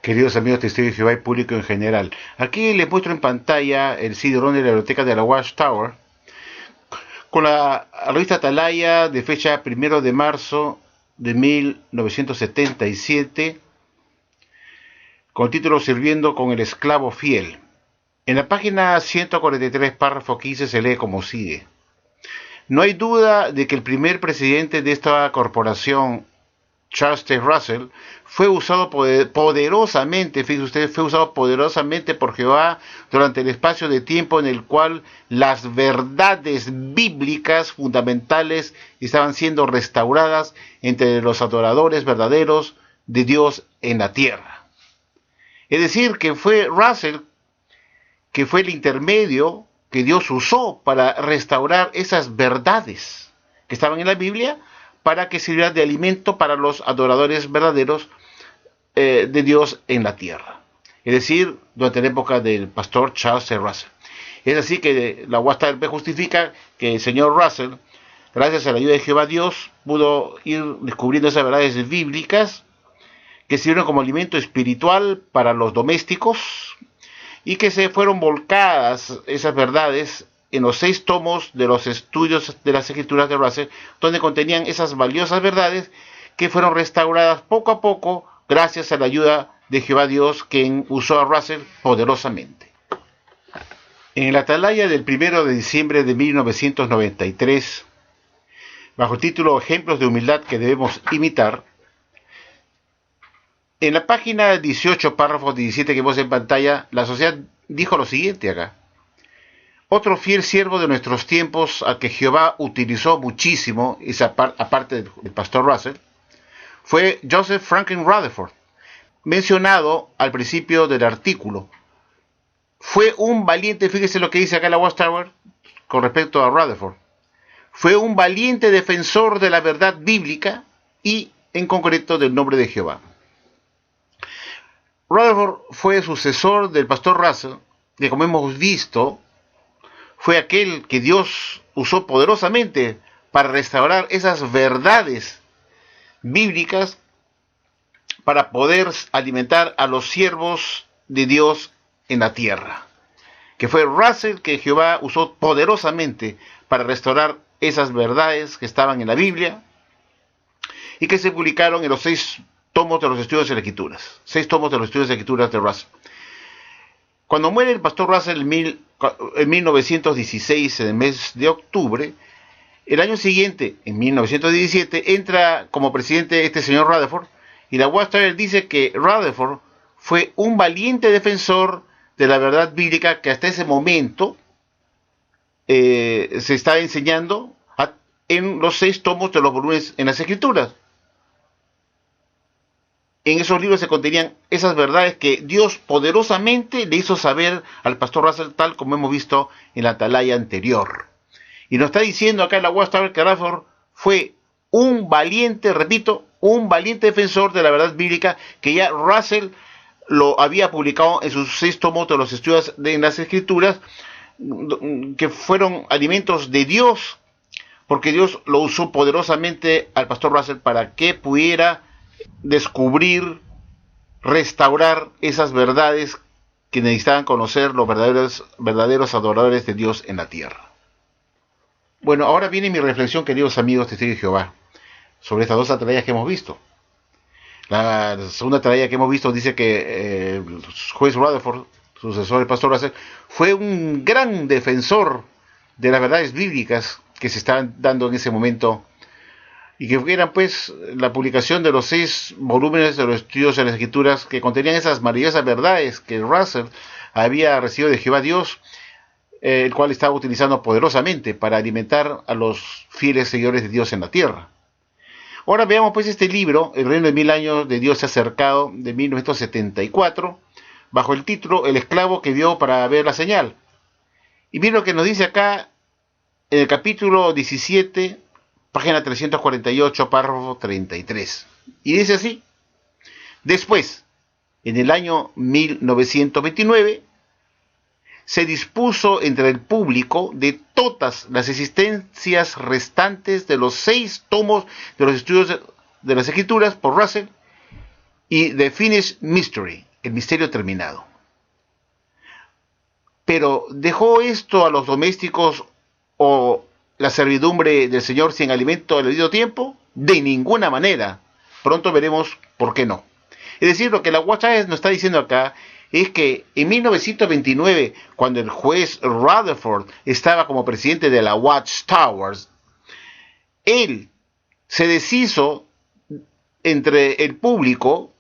Queridos amigos testigos de Jehová y público en general, aquí les muestro en pantalla el CD-ROM de la biblioteca de la Watchtower con la revista Atalaya de fecha 1 de marzo de 1977 con el título Sirviendo con el esclavo fiel. En la página 143, párrafo 15, se lee como sigue: no hay duda de que el primer presidente de esta corporación, Charles T. Russell, fue usado poderosamente, fíjense ustedes, fue usado poderosamente por Jehová durante el espacio de tiempo en el cual las verdades bíblicas fundamentales estaban siendo restauradas entre los adoradores verdaderos de Dios en la tierra. Es decir, que fue Russell, que fue el intermedio que Dios usó para restaurar esas verdades que estaban en la Biblia, para que sirviera de alimento para los adoradores verdaderos de Dios en la tierra. Es decir, durante la época del pastor Charles T. Russell. Es así que la Watchtower justifica que el señor Russell, gracias a la ayuda de Jehová Dios, pudo ir descubriendo esas verdades bíblicas que sirvieron como alimento espiritual para los domésticos y que se fueron volcadas esas verdades en los 6 tomos de los estudios de las escrituras de Russell, donde contenían esas valiosas verdades que fueron restauradas poco a poco gracias a la ayuda de Jehová Dios, quien usó a Russell poderosamente. En la Atalaya del 1 de diciembre de 1993, bajo el título Ejemplos de humildad que debemos imitar, en la página 18, párrafo 17 que vemos en pantalla, la sociedad dijo lo siguiente acá: otro fiel siervo de nuestros tiempos al que Jehová utilizó muchísimo, aparte del pastor Russell, fue Joseph Franklin Rutherford, mencionado al principio del artículo. Fue un valiente, fíjese lo que dice acá la Watchtower con respecto a Rutherford. Fue un valiente defensor de la verdad bíblica y, en concreto, del nombre de Jehová. Rutherford fue sucesor del pastor Russell, que, como hemos visto, fue aquel que Dios usó poderosamente para restaurar esas verdades bíblicas para poder alimentar a los siervos de Dios en la tierra. Que fue Russell que Jehová usó poderosamente para restaurar esas verdades que estaban en la Biblia y que se publicaron en los 6 tomos de los estudios de las Escrituras. 6 tomos de los estudios de las Escrituras de Russell. Cuando muere el pastor Russell en 1916, en el mes de octubre, el año siguiente, en 1917, entra como presidente este señor Rutherford, y la Watchtower dice que Rutherford fue un valiente defensor de la verdad bíblica que hasta ese momento se está enseñando en los 6 tomos de los volúmenes en las Escrituras. En esos libros se contenían esas verdades que Dios poderosamente le hizo saber al pastor Russell, tal como hemos visto en la atalaya anterior. Y nos está diciendo acá en la Watchtower que Rutherford fue un valiente, repito, un valiente defensor de la verdad bíblica, que ya Russell lo había publicado en sus 6 tomos de los estudios de las Escrituras, que fueron alimentos de Dios, porque Dios lo usó poderosamente al pastor Russell para que pudiera descubrir, restaurar esas verdades que necesitaban conocer los verdaderos adoradores de Dios en la tierra. Bueno, ahora viene mi reflexión, queridos amigos testigos de Jehová, sobre estas 2 atalayas que hemos visto. La segunda atalaya que hemos visto dice que el juez Rutherford, sucesor del pastor Russell, fue un gran defensor de las verdades bíblicas que se estaban dando en ese momento, y que eran pues la publicación de los 6 volúmenes de los estudios de las Escrituras que contenían esas maravillosas verdades que Russell había recibido de Jehová Dios, el cual estaba utilizando poderosamente para alimentar a los fieles seguidores de Dios en la tierra. Ahora veamos pues este libro, El reino de 1000 años de Dios se ha acercado, de 1974, bajo el título El esclavo que vio para ver la señal. Y miren lo que nos dice acá en el capítulo 17, página 348, párrafo 33. Y dice así: después, en el año 1929, se dispuso entre el público de todas las existencias restantes de los 6 tomos de los estudios de las Escrituras por Russell y The Finished Mystery, El misterio terminado. Pero ¿dejó esto a los domésticos o la servidumbre del Señor sin alimento al debido tiempo? De ninguna manera. Pronto veremos por qué no. Es decir, lo que la Watchtower nos está diciendo acá es que en 1929, cuando el juez Rutherford estaba como presidente de la Watchtower, él se deshizo entre el público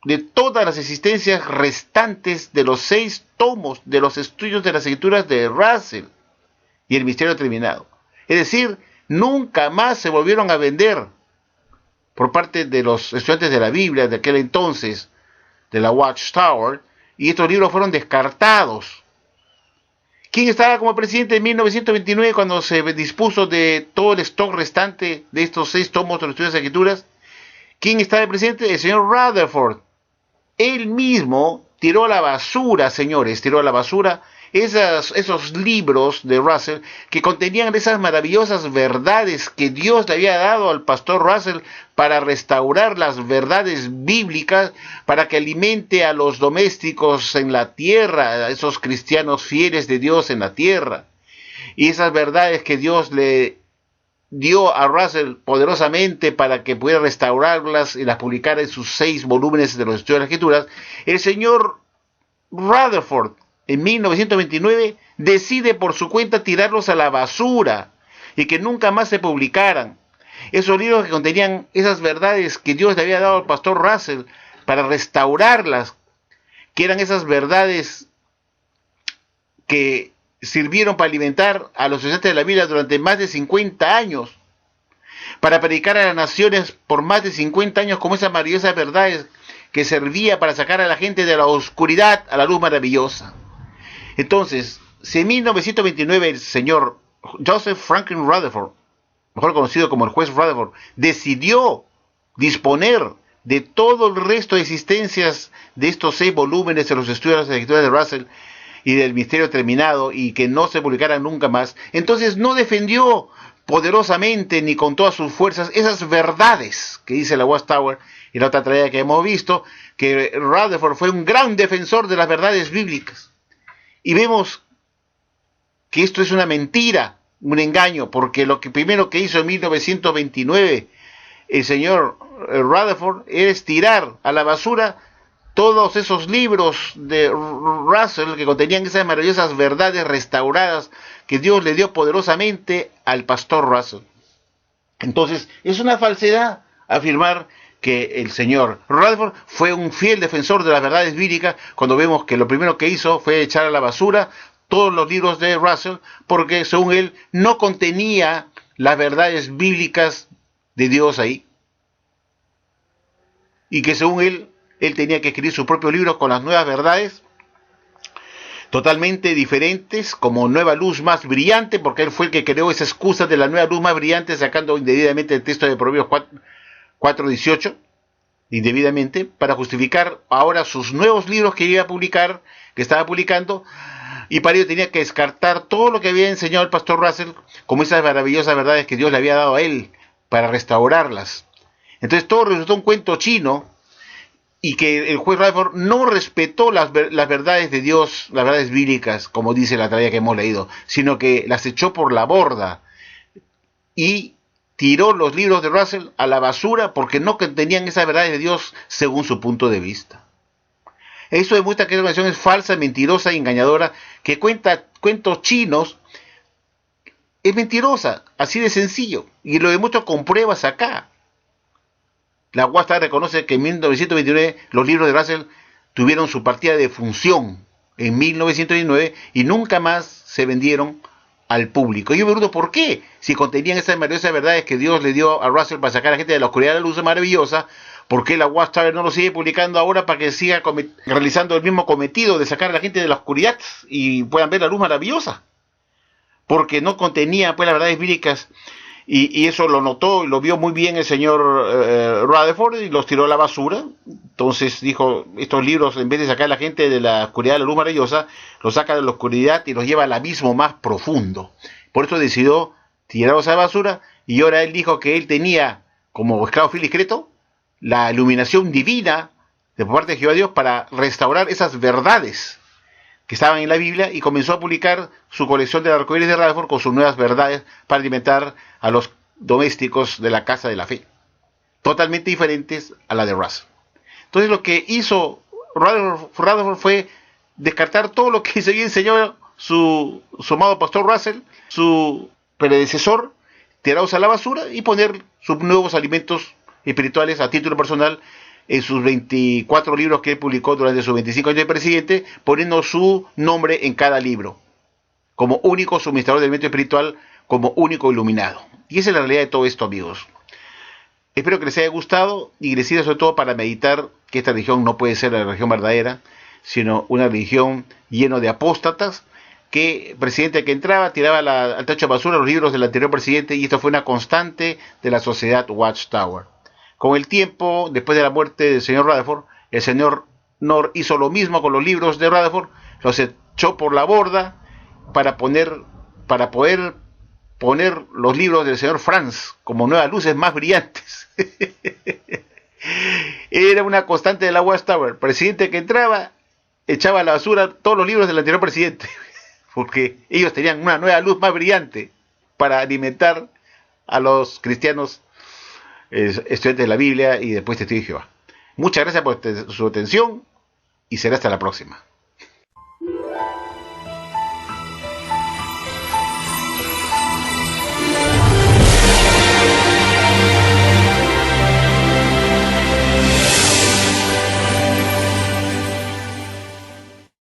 de todas las existencias restantes de los 6 tomos de los estudios de las escrituras de Russell y el misterio terminado. Es decir, nunca más se volvieron a vender por parte de los estudiantes de la Biblia de aquel entonces, de la Watchtower, y estos libros fueron descartados. ¿Quién estaba como presidente en 1929 cuando se dispuso de todo el stock restante de estos 6 tomos de los estudios de las escrituras? ¿Quién estaba de presidente? El señor Rutherford. Él mismo tiró a la basura, señores, tiró a la basura esos libros de Russell que contenían esas maravillosas verdades que Dios le había dado al pastor Russell para restaurar las verdades bíblicas, para que alimente a los domésticos en la tierra, a esos cristianos fieles de Dios en la tierra. Y esas verdades que Dios le dio a Russell poderosamente para que pudiera restaurarlas y las publicara en sus 6 volúmenes de los estudios de las escrituras, el señor Rutherford en 1929 decide por su cuenta tirarlos a la basura y que nunca más se publicaran. Esos libros que contenían esas verdades que Dios le había dado al pastor Russell para restaurarlas, que eran esas verdades que sirvieron para alimentar a los estudiantes de la Biblia durante más de 50 años, para predicar a las naciones por más de 50 años como esas maravillosas verdades que servía para sacar a la gente de la oscuridad a la luz maravillosa. Entonces, si en 1929 el señor Joseph Franklin Rutherford, mejor conocido como el juez Rutherford, decidió disponer de todo el resto de existencias de estos 6 volúmenes de los estudios de las escrituras de Russell y del misterio terminado y que no se publicaran nunca más, entonces no defendió poderosamente ni con todas sus fuerzas esas verdades que dice la Watchtower y la otra tragedia que hemos visto, que Rutherford fue un gran defensor de las verdades bíblicas. Y vemos que esto es una mentira, un engaño, porque lo que primero que hizo en 1929 el señor Rutherford es tirar a la basura todos esos libros de Russell que contenían esas maravillosas verdades restauradas que Dios le dio poderosamente al pastor Russell. Entonces, es una falsedad afirmar que el señor Rutherford fue un fiel defensor de las verdades bíblicas cuando vemos que lo primero que hizo fue echar a la basura todos los libros de Russell porque, según él, no contenía las verdades bíblicas de Dios ahí. Y que, según él tenía que escribir su propio libro con las nuevas verdades, totalmente diferentes, como nueva luz más brillante, porque él fue el que creó esa excusa de la nueva luz más brillante, sacando indebidamente el texto de Proverbios 4:18, indebidamente, para justificar ahora sus nuevos libros que iba a publicar, que estaba publicando, y para ello tenía que descartar todo lo que había enseñado el pastor Russell, como esas maravillosas verdades que Dios le había dado a él, para restaurarlas. Entonces todo resultó un cuento chino, y que el juez Rutherford no respetó las verdades de Dios, las verdades bíblicas, como dice la tragedia que hemos leído, sino que las echó por la borda y tiró los libros de Russell a la basura porque no contenían esas verdades de Dios según su punto de vista. Eso demuestra que esa organización es falsa, mentirosa y engañadora, que cuenta cuentos chinos, es mentirosa, así de sencillo, y lo demuestro con pruebas acá. La Watchtower reconoce que en 1929 los libros de Russell tuvieron su partida de función en 1929 y nunca más se vendieron al público. Yo me pregunto por qué, si contenían esas maravillosas verdades que Dios le dio a Russell para sacar a la gente de la oscuridad a la luz maravillosa, ¿por qué la Watchtower no lo sigue publicando ahora para que siga realizando el mismo cometido de sacar a la gente de la oscuridad y puedan ver la luz maravillosa? Porque no contenía pues las verdades bíblicas. Y eso lo notó y lo vio muy bien el señor Rutherford y los tiró a la basura. Entonces dijo, estos libros, en vez de sacar a la gente de la oscuridad a la luz maravillosa, los saca de la oscuridad y los lleva al abismo más profundo. Por eso decidió tirarlos a la basura, y ahora él dijo que él tenía, como esclavo fiel y discreto, la iluminación divina de por parte de Jehová Dios para restaurar esas verdades que estaban en la Biblia, y comenzó a publicar su colección de arcoíris de Rutherford con sus nuevas verdades para alimentar a los domésticos de la casa de la fe, totalmente diferentes a la de Russell. Entonces lo que hizo Rutherford fue descartar todo lo que seguía enseñó su amado pastor Russell, su predecesor, tirados a la basura, y poner sus nuevos alimentos espirituales a título personal en sus 24 libros que él publicó durante sus 25 años de presidente, poniendo su nombre en cada libro, como único suministrador de alimento espiritual, como único iluminado. Y esa es la realidad de todo esto, amigos. Espero que les haya gustado y les sirva sobre todo para meditar que esta religión no puede ser la religión verdadera, sino una religión llena de apóstatas, que el presidente que entraba tiraba al tacho de basura los libros del anterior presidente, y esto fue una constante de la sociedad Watchtower. Con el tiempo, después de la muerte del señor Rutherford, el señor Knorr hizo lo mismo con los libros de Rutherford, los echó por la borda para poder poner los libros del señor Franz como nuevas luces más brillantes. Era una constante de la Watchtower. El presidente que entraba echaba a la basura todos los libros del anterior presidente, porque ellos tenían una nueva luz más brillante para alimentar a los cristianos estudiantes de la Biblia y después testigos de Jehová. Muchas gracias por su atención y será hasta la próxima.